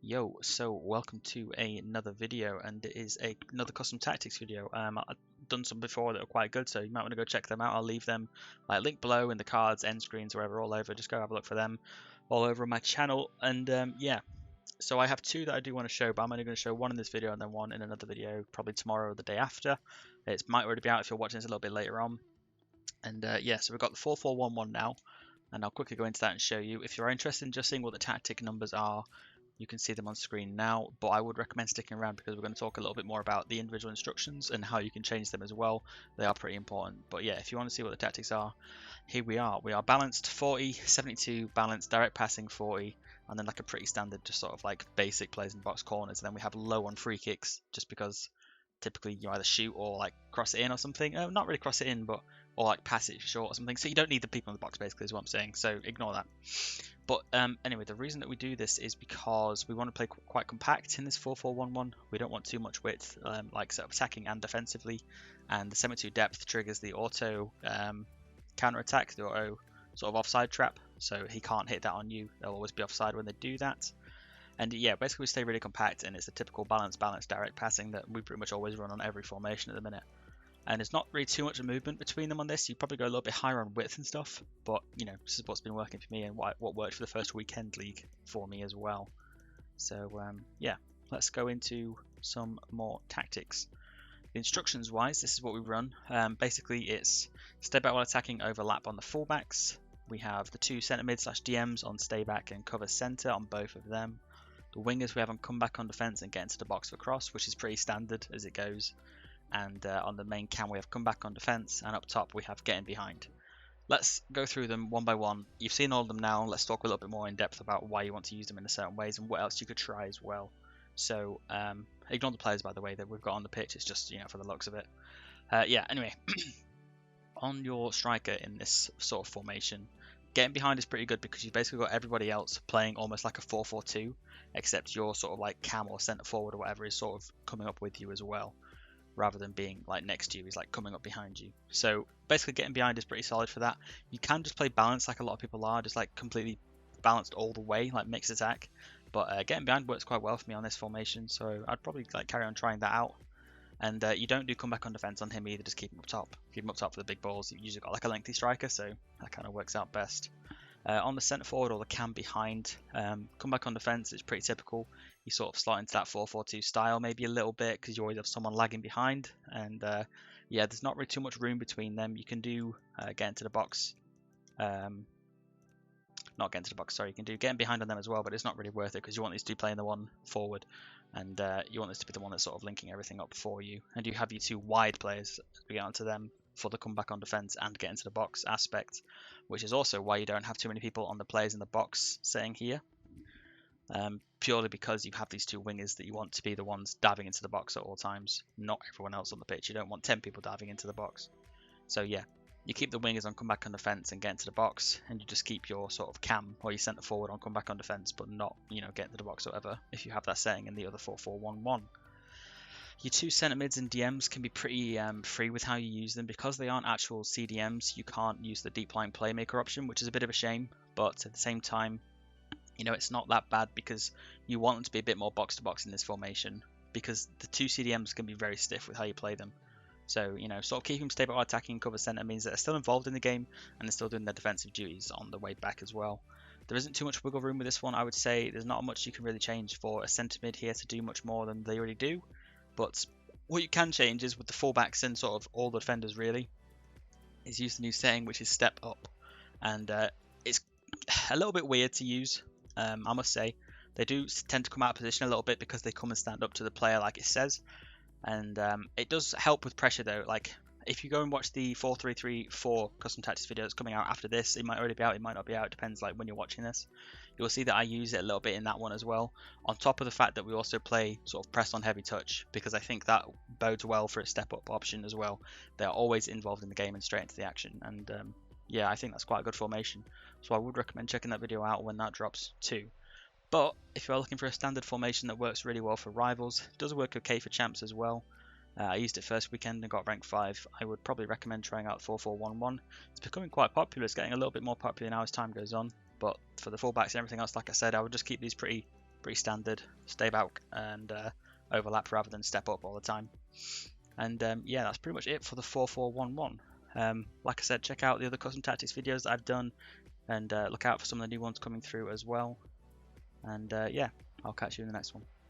Yo, so welcome to another video, and it is another custom tactics video. I've done some before that are quite good, so you might want to go check them out. I'll leave them like link below in the cards, end screens, wherever, all over. Just go have a look for them all over on my channel. And yeah, so I have two that I do want to show, but I'm only going to show one in this video and then one in another video, probably tomorrow or the day after. It might already be out if you're watching this a little bit later on. And yeah, so we've got the 4-4-1-1 now, and I'll quickly go into that and show you. If you're interested in just seeing what the tactic numbers are, you can see them on screen now, but I would recommend sticking around because we're going to talk a little bit more about the individual instructions and how you can change them as well. They are pretty important. But yeah, if you want to see what the tactics are, here we are. We are balanced 40, 72, balanced, direct passing 40, and then like a pretty standard, just sort of like basic plays in box corners. And then we have low on free kicks, just because typically you either shoot or like cross it in or something. Not really cross it in, but or like pass it short or something. So you don't need the people in the box, basically, is what I'm saying. So ignore that. But anyway, the reason that we do this is because we want to play quite compact in this 4-4-1-1. We don't want too much width, like sort of attacking and defensively. And the 72 depth triggers the auto counter attack, the auto sort of offside trap. So he can't hit that on you. They'll always be offside when they do that. And yeah, basically we stay really compact, and it's a typical balance direct passing that we pretty much always run on every formation at the minute. And there's not really too much movement between them on this. You probably go a little bit higher on width and stuff, but you know, this is what's been working for me and what worked for the first weekend league for me as well. So yeah, let's go into some more tactics. Instructions wise, this is what we run. Basically it's stay back while attacking, overlap on the fullbacks. We have the two centre mid / DMs on stay back and cover centre on both of them. The wingers we have on come back on defence and get into the box for cross, which is pretty standard as it goes. And on the main cam we have come back on defense, and up top we have getting behind. Let's go through them one by one. You've seen all of them now. Let's talk a little bit more in depth about why you want to use them in a certain ways and what else you could try as well. So ignore the players, by the way, that we've got on the pitch. It's just, you know, for the looks of it. Yeah, anyway, on your striker in this sort of formation, getting behind is pretty good because you've basically got everybody else playing almost like a 4-4-2, except your sort of like cam or centre forward or whatever is sort of coming up with you as well. Rather than being like next to you, he's like coming up behind you. So basically getting behind is pretty solid for that. You can just play balance like a lot of people are, just like completely balanced all the way, like mixed attack. But getting behind works quite well for me on this formation, so I'd probably like carry on trying that out. And you don't do come back on defense on him either, just keep him up top. Keep him up top for the big balls. You've usually got like a lengthy striker, so that kind of works out best. On the centre forward or the cam behind, come back on defence, it's pretty typical. You sort of slot into that 4-4-2 style maybe a little bit because you always have someone lagging behind. And yeah, there's not really too much room between them. You can do get into the box. Not get into the box, sorry. You can do getting behind on them as well, but it's not really worth it because you want these to be playing the one forward. And you want this to be the one that's sort of linking everything up for you. And you have your two wide players, we get onto them for the comeback on defense and get into the box aspect, which is also why you don't have too many people on the players in the box sitting here, purely because you have these two wingers that you want to be the ones diving into the box at all times, not everyone else on the pitch. You don't want 10 people diving into the box. So yeah, you keep the wingers on comeback on defense and get into the box, and you just keep your sort of cam or your centre forward on comeback on defense, but not, you know, get into the box or whatever if you have that setting in the other 4-4-1-1. Your two centre mids and DMs can be pretty free with how you use them. Because they aren't actual CDMs, you can't use the deep line playmaker option, which is a bit of a shame, but at the same time, you know, it's not that bad because you want them to be a bit more box to box in this formation, because the two CDMs can be very stiff with how you play them. So, you know, sort of keeping them stable attacking cover centre means that they're still involved in the game and they're still doing their defensive duties on the way back as well. There isn't too much wiggle room with this one, I would say. There's not much you can really change for a centre mid here to do much more than they already do. But what you can change is with the fullbacks and sort of all the defenders really, is use the new setting, which is step up. And it's a little bit weird to use, I must say. They do tend to come out of position a little bit because they come and stand up to the player like it says. And it does help with pressure though. Like if you go and watch the 4-3-3-4 custom tactics video that's coming out after this, it might already be out, it might not be out, it depends like when you're watching this. You'll see that I use it a little bit in that one as well, on top of the fact that we also play sort of press on heavy touch, because I think that bodes well for a step up option as well. They're always involved in the game and straight into the action, and yeah, I think that's quite a good formation, so I would recommend checking that video out when that drops too. But if you're looking for a standard formation that works really well for rivals, it does work okay for champs as well. I used it first weekend and got rank 5. I would probably recommend trying out 4-4-1-1. It's becoming quite popular. It's getting a little bit more popular now as time goes on. But for the fullbacks and everything else, like I said, I would just keep these pretty pretty standard. Stay back and overlap rather than step up all the time. And yeah, that's pretty much it for the 4-4-1-1. Like I said, check out the other custom tactics videos that I've done, and look out for some of the new ones coming through as well. And yeah, I'll catch you in the next one.